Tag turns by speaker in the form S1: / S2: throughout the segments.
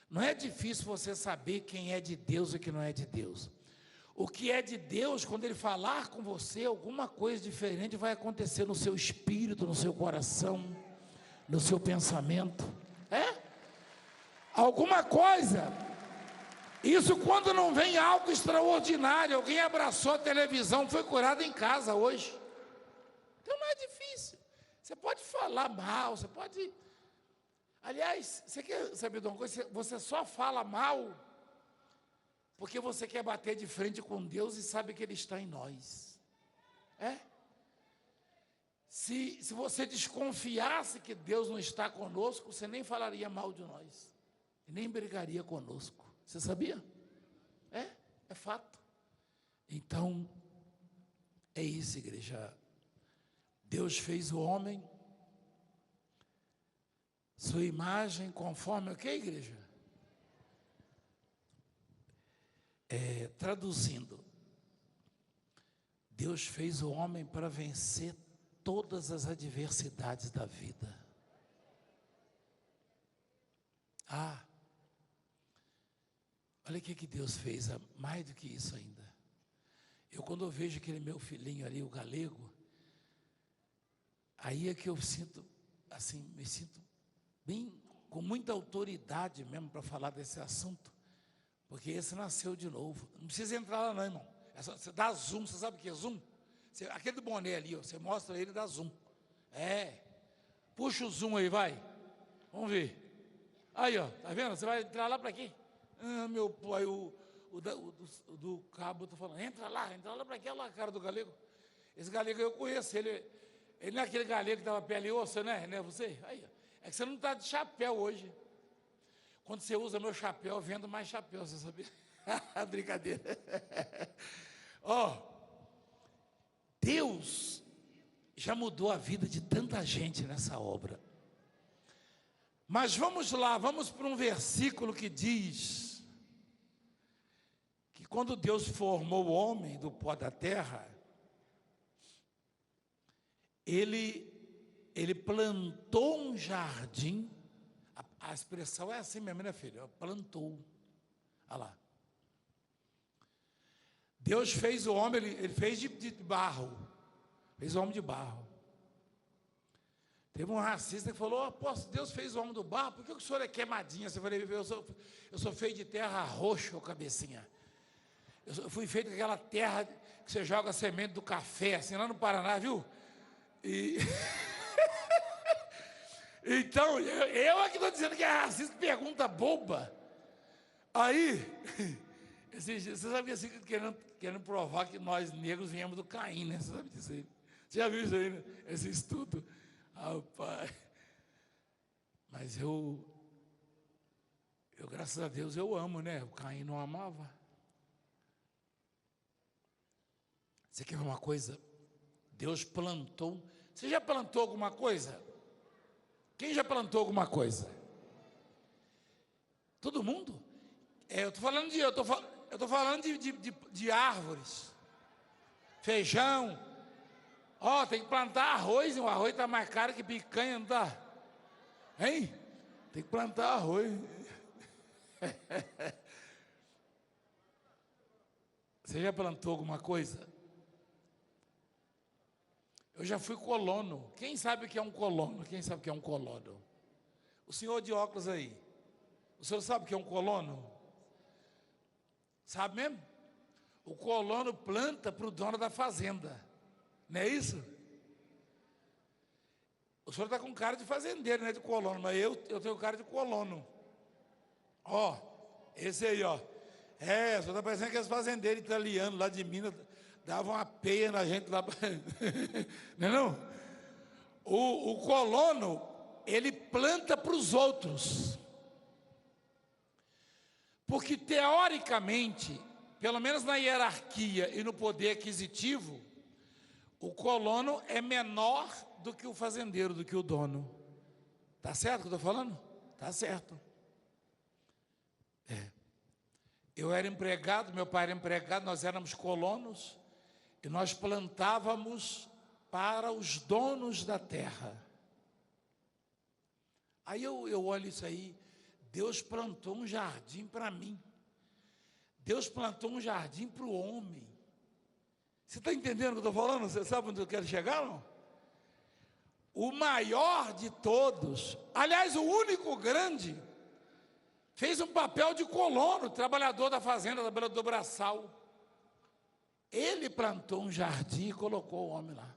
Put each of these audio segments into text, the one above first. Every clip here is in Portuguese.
S1: Não é difícil você saber quem é de Deus e quem não é de Deus. O que é de Deus, quando Ele falar com você, alguma coisa diferente vai acontecer no seu espírito, no seu coração, no seu pensamento. Alguma coisa. Isso quando não vem algo extraordinário. Alguém abraçou a televisão, foi curado em casa hoje. Então não é difícil. Você pode falar mal, você pode... Aliás, você quer saber de uma coisa? Você só fala mal porque você quer bater de frente com Deus e sabe que Ele está em nós. Se você desconfiasse que Deus não está conosco, você nem falaria mal de nós. E nem brigaria conosco. Você sabia? É fato. Então, é isso, igreja. Deus fez o homem, sua imagem, conforme o que, igreja? Traduzindo, Deus fez o homem para vencer todas as adversidades da vida. Olha o que Deus fez, mais do que isso ainda. Quando eu vejo aquele meu filhinho ali, o galego, aí é que eu sinto, assim, me sinto bem, com muita autoridade mesmo para falar desse assunto, porque esse nasceu de novo. Não precisa entrar lá não, irmão. Você dá zoom, você sabe o que é zoom? Aquele do boné ali, ó, você mostra ele e dá zoom. Puxa o zoom aí, vai. Vamos ver. Aí, ó, tá vendo? Você vai entrar lá para aqui. Meu pai, o do cabo, eu tô falando, entra lá para aquela cara do galego. Esse galego eu conheço, ele não é aquele galego que estava pele e osso, né? Não é você? Aí, ó. É que você não está de chapéu hoje. Quando você usa meu chapéu, eu vendo mais chapéu, você sabia? Brincadeira. Deus já mudou a vida de tanta gente nessa obra. Mas vamos lá, vamos para um versículo que diz que quando Deus formou o homem do pó da terra, Ele plantou um jardim. A expressão é assim mesmo, né, filho? Plantou. Olha lá. Deus fez o homem, ele fez de barro. Fez o homem de barro. Teve um racista que falou: apóstolo, Deus fez o homem do barro, por que o senhor é queimadinha? Eu falei: eu sou feito de terra roxa, ô cabecinha. Eu fui feito daquela terra que você joga a semente do café, assim, lá no Paraná, viu? Então, eu é que estou dizendo que é racista, pergunta boba. Aí, você sabia assim, querendo provar que nós negros viemos do Caim, né? Você sabe disso aí? Você já viu isso aí, né? Esse estudo? Rapaz. Mas eu, graças a Deus, eu amo, né? O Caim não amava. Você quer ver uma coisa? Deus plantou. Você já plantou alguma coisa? Quem já plantou alguma coisa? Todo mundo? Eu estou falando de árvores, feijão. Tem que plantar arroz, o arroz está mais caro que picanha, não está? Hein? Tem que plantar arroz. Você já plantou alguma coisa? Eu já fui colono. Quem sabe o que é um colono? Quem sabe o que é um colono? O senhor de óculos aí. O senhor sabe o que é um colono? Sabe mesmo? O colono planta para o dono da fazenda. Não é isso? O senhor está com cara de fazendeiro, não é de colono, mas eu tenho cara de colono. Esse aí, o senhor está parecendo aqueles fazendeiros italianos lá de Minas, davam uma peia na gente lá. Não é não? O colono, ele planta para os outros. Porque teoricamente, pelo menos na hierarquia e no poder aquisitivo, o colono é menor do que o fazendeiro, do que o dono. Tá certo o que eu estou falando? Tá certo. Eu era empregado, meu pai era empregado, nós éramos colonos e nós plantávamos para os donos da terra. Aí eu olho isso aí, Deus plantou um jardim para mim. Deus plantou um jardim para o homem. Você está entendendo o que eu estou falando? Você sabe onde eu quero chegar, não? O maior de todos, aliás, o único grande, fez um papel de colono, trabalhador da fazenda, trabalhador do braçal. Ele plantou um jardim e colocou o homem lá.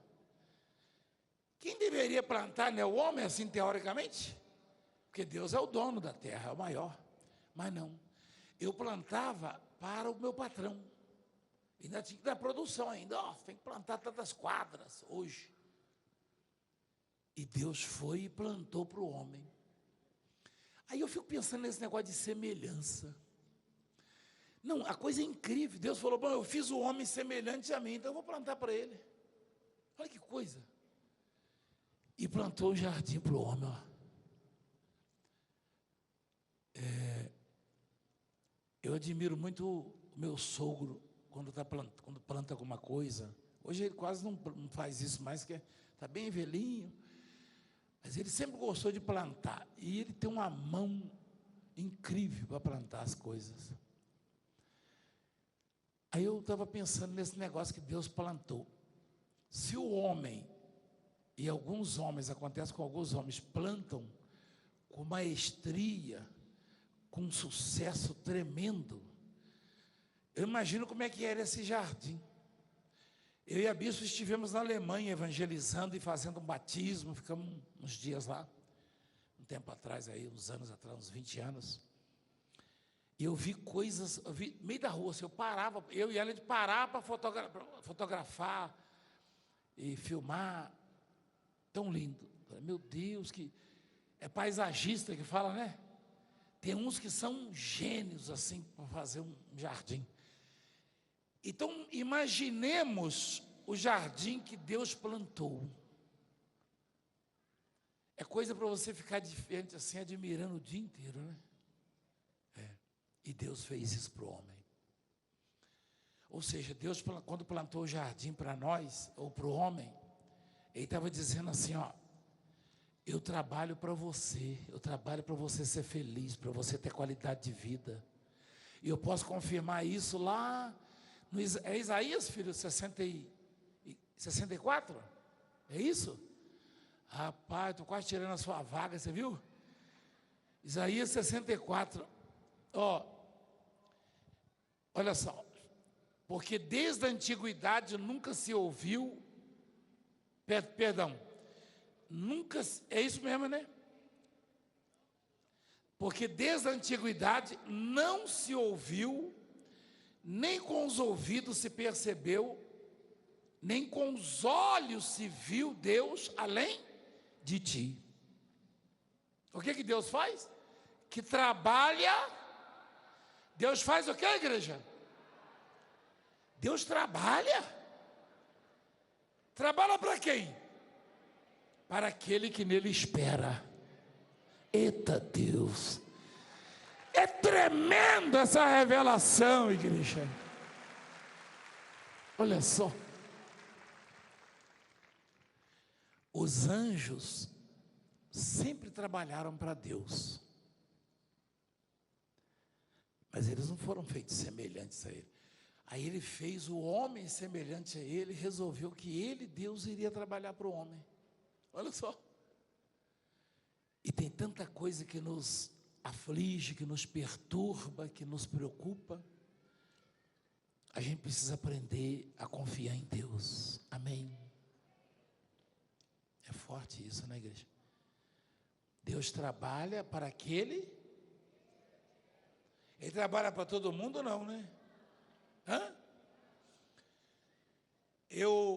S1: Quem deveria plantar, né? O homem, assim, teoricamente? Porque Deus é o dono da terra, é o maior. Mas não. Eu plantava para o meu patrão. Ainda tinha que dar produção ainda. Ó, tem que plantar tantas quadras hoje. E Deus foi e plantou para o homem. Aí eu fico pensando nesse negócio de semelhança. Não, a coisa é incrível. Deus falou, bom, eu fiz o homem semelhante a mim, então eu vou plantar para ele. Olha que coisa. E plantou o jardim para o homem, ó. Eu admiro muito o meu sogro, quando planta alguma coisa. Hoje ele quase não faz isso mais, porque está bem velhinho. Mas ele sempre gostou de plantar. E ele tem uma mão incrível para plantar as coisas. Aí eu estava pensando nesse negócio que Deus plantou. Se o homem, e alguns homens, acontece com alguns homens, plantam com maestria, com um sucesso tremendo, eu imagino como é que era esse jardim. Eu e a bispo estivemos na Alemanha evangelizando e fazendo um batismo, ficamos uns dias lá, um tempo atrás, aí, uns anos atrás, uns 20 anos. E eu vi coisas, eu vi no meio da rua, assim, eu parava, eu e ela, a gente parava para fotografar e filmar. Tão lindo. Meu Deus, que é paisagista que fala, né? Tem uns que são gênios, assim, para fazer um jardim. Então, imaginemos o jardim que Deus plantou. É coisa para você ficar diferente, assim, admirando o dia inteiro, né? E Deus fez isso para o homem. Ou seja, Deus, quando plantou o jardim para nós, ou para o homem, Ele estava dizendo assim, ó, eu trabalho para você ser feliz, para você ter qualidade de vida. E eu posso confirmar isso lá, é Isaías, filho, 64? É isso? Rapaz, estou quase tirando a sua vaga, você viu? Isaías 64, ó, olha só, porque desde a antiguidade nunca se ouviu, nunca, é isso mesmo, né? Porque desde a antiguidade não se ouviu, nem com os ouvidos se percebeu, nem com os olhos se viu Deus além de ti. O que Deus faz? Que trabalha. Deus faz o que, igreja? Deus trabalha. Trabalha para quem? Para aquele que nele espera. Eita Deus! É tremenda essa revelação, igreja. Olha só. Os anjos sempre trabalharam para Deus. Mas eles não foram feitos semelhantes a Ele. Aí Ele fez o homem semelhante a Ele, resolveu que Ele, Deus, iria trabalhar para o homem. Olha só. E tem tanta coisa que nos aflige, que nos perturba, que nos preocupa. A gente precisa aprender a confiar em Deus. Amém? É forte isso, né, igreja? Deus trabalha para aquele. Ele trabalha para todo mundo, não, né? Hã?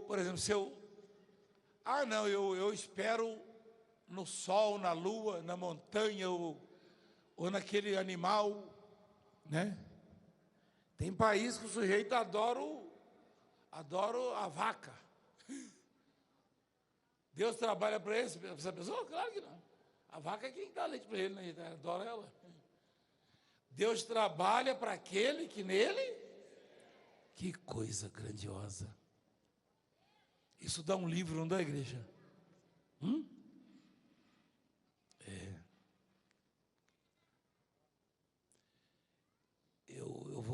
S1: Por exemplo, se eu... não, eu espero no sol, na lua, na montanha, ou naquele animal, né? Tem país que o sujeito adora a vaca. Deus trabalha para essa pessoa? Claro que não. A vaca é quem dá leite para ele, né? Ele adora ela. Deus trabalha para aquele que nele... Que coisa grandiosa. Isso dá um livro, não dá, igreja?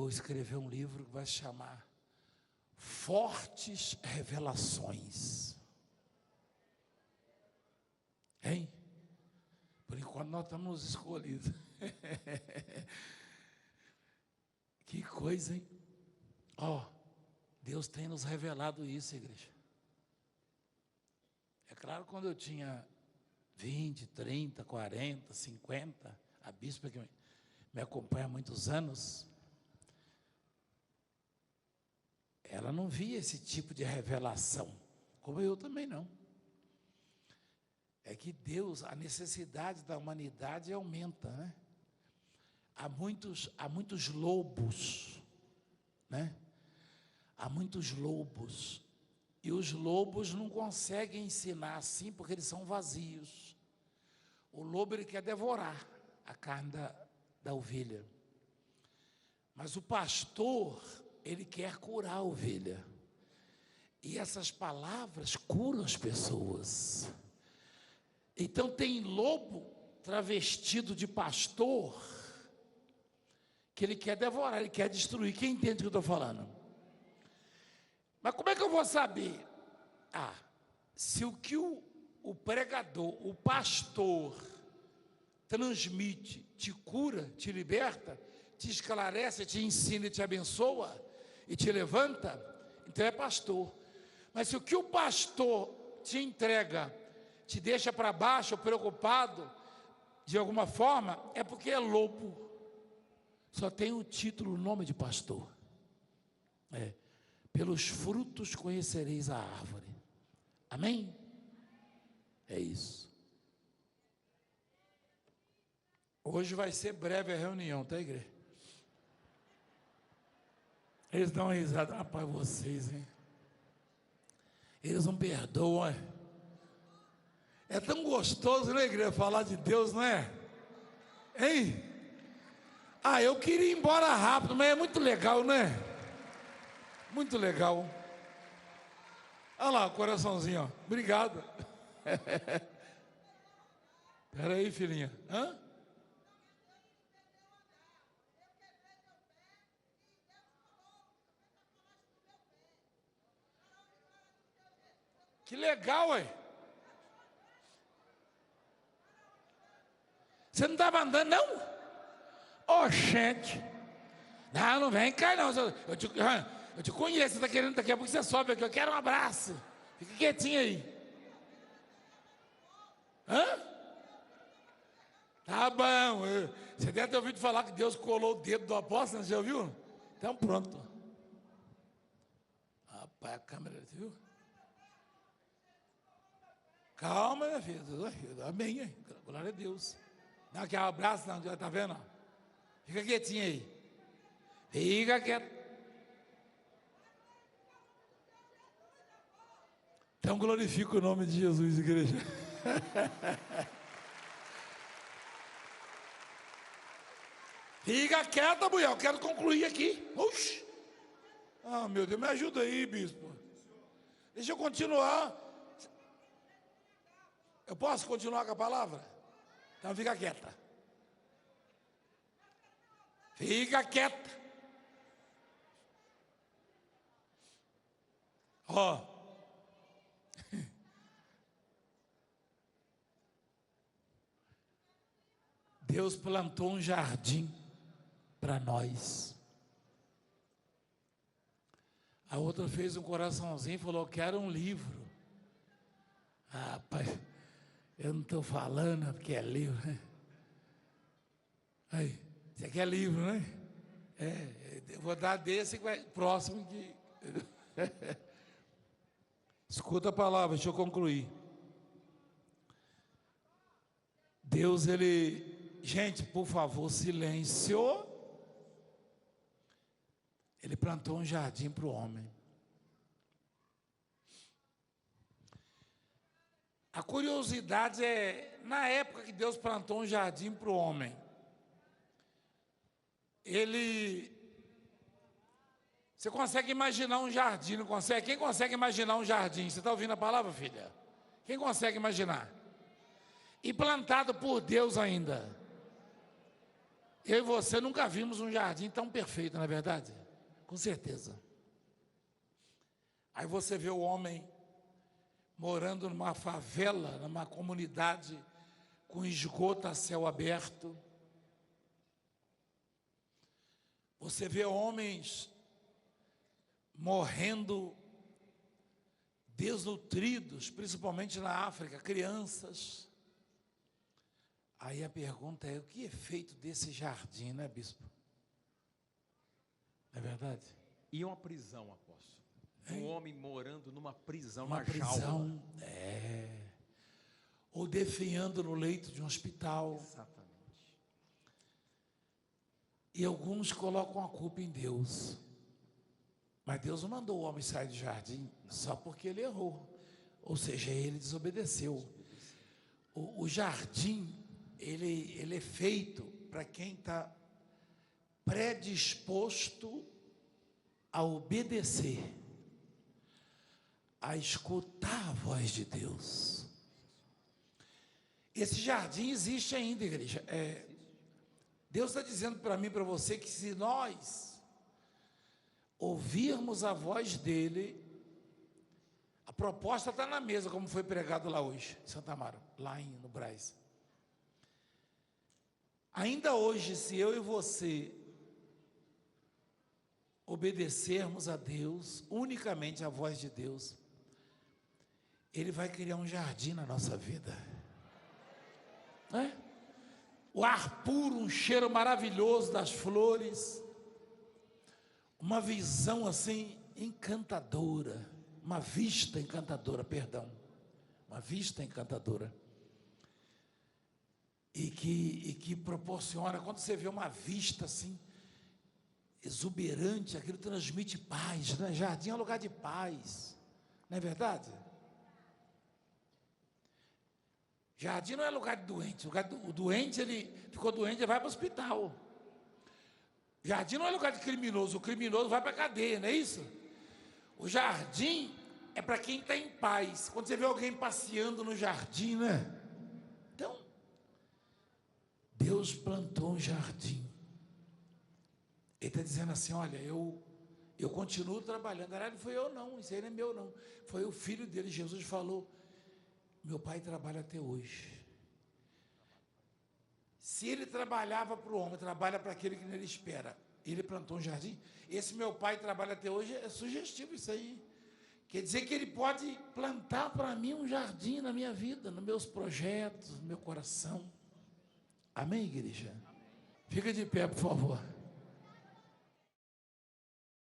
S1: vou escrever um livro que vai se chamar Fortes Revelações. Hein? Por enquanto nós estamos escolhidos. Que coisa, hein? Ó, Deus tem nos revelado isso, igreja. É claro, quando eu tinha 20, 30, 40, 50, a bispa que me acompanha há muitos anos, ela não via esse tipo de revelação, como eu também não. É que Deus, a necessidade da humanidade aumenta, né? Há muitos lobos, né? Há muitos lobos, e os lobos não conseguem ensinar assim, porque eles são vazios. O lobo, ele quer devorar a carne da ovelha, mas o pastor, ele quer curar a ovelha, e essas palavras curam as pessoas. Então tem lobo travestido de pastor, que ele quer devorar, ele quer destruir. Quem entende o que eu estou falando? Mas como é que eu vou saber? Se o que o pregador, o pastor transmite, te cura, te liberta, te esclarece, te ensina e te abençoa e te levanta, então é pastor. Mas se o que o pastor te entrega te deixa para baixo, preocupado, de alguma forma, é porque é lobo. Só tem o título, o nome de pastor. Pelos frutos conhecereis a árvore. Amém? É isso. Hoje vai ser breve a reunião, tá, igreja? Eles dão uma risada para vocês, hein? Eles não perdoam, hein? É tão gostoso, né, igreja, falar de Deus, não é? Hein? Eu queria ir embora rápido, mas é muito legal, né? Muito legal. Olha lá, o coraçãozinho, ó. Obrigado. Espera aí, filhinha. Hã? Que legal, ué. Você não estava andando, não? Gente. Não vem cá, não. Eu te conheço, você está querendo, daqui a pouco você sobe aqui. Eu quero um abraço. Fica quietinho aí. Tá bom. Você deve ter ouvido falar que Deus colou o dedo do apóstolo, você já ouviu? Então pronto. Rapaz, a câmera, você viu? Calma, minha filha. Amém, hein? Glória a Deus. Não, quer um abraço, não, já está vendo? Fica quietinho aí. Fica quieto. Então glorifica o nome de Jesus, igreja. Fica quieta, mulher, eu quero concluir aqui. Oxi. Meu Deus, me ajuda aí, bispo. Deixa eu continuar. Eu posso continuar com a palavra? Então fica quieta. Fica quieta. Deus plantou um jardim para nós. A outra fez um coraçãozinho e falou: quero um livro. Pai, eu não estou falando porque é livro, né? Aí, você quer livro, né? Eu vou dar desse próximo que... Escuta a palavra, deixa eu concluir. Deus, gente, por favor, silêncio. Ele plantou um jardim para o homem. A curiosidade na época que Deus plantou um jardim para o homem, você consegue imaginar um jardim, não consegue? Quem consegue imaginar um jardim? Você está ouvindo a palavra, filha? Quem consegue imaginar? E plantado por Deus ainda. Eu e você nunca vimos um jardim tão perfeito, não é verdade? Com certeza. Aí você vê o homem morando numa favela, numa comunidade com esgoto a céu aberto. Você vê homens morrendo desnutridos, principalmente na África, crianças. Aí a pergunta é, o que é feito desse jardim, né, bispo? Não é verdade?
S2: E uma prisão, apóstolo. Um homem morando numa prisão,
S1: Uma
S2: numa
S1: prisão,
S2: jaula.
S1: ou definhando no leito de um hospital.
S2: Exatamente.
S1: E alguns colocam a culpa em Deus. Mas Deus não mandou o homem sair do jardim só porque ele errou. Ou seja, ele desobedeceu. O jardim, ele é feito para quem está predisposto a obedecer, a escutar a voz de Deus. Esse jardim existe ainda, igreja. Deus está dizendo para mim e para você que se nós ouvirmos a voz dele, a proposta está na mesa, como foi pregado lá hoje, em Santa Amaro, lá no Brás. Ainda hoje, se eu e você obedecermos a Deus, unicamente a voz de Deus, Ele vai criar um jardim na nossa vida. O ar puro, um cheiro maravilhoso das flores, uma visão assim encantadora, uma vista encantadora, uma vista encantadora. E que proporciona, quando você vê uma vista assim, exuberante, aquilo transmite paz, né? Jardim é um lugar de paz, não é verdade? Jardim não é lugar de doente, o doente, ele ficou doente, ele vai para o hospital. Jardim não é lugar de criminoso, o criminoso vai para a cadeia, não é isso? O jardim é para quem está em paz. Quando você vê alguém passeando no jardim, né? Então, Deus plantou um jardim. Ele está dizendo assim, olha, eu continuo trabalhando. Não foi eu não, isso aí não é meu não. Foi o filho dele, Jesus falou, meu pai trabalha até hoje. Se ele trabalhava para o homem, trabalha para aquele que nele espera. Ele plantou um jardim. Esse meu pai trabalha até hoje, é sugestivo isso aí. Quer dizer que ele pode plantar para mim um jardim na minha vida, nos meus projetos, no meu coração. Amém, igreja? Fica de pé, por favor.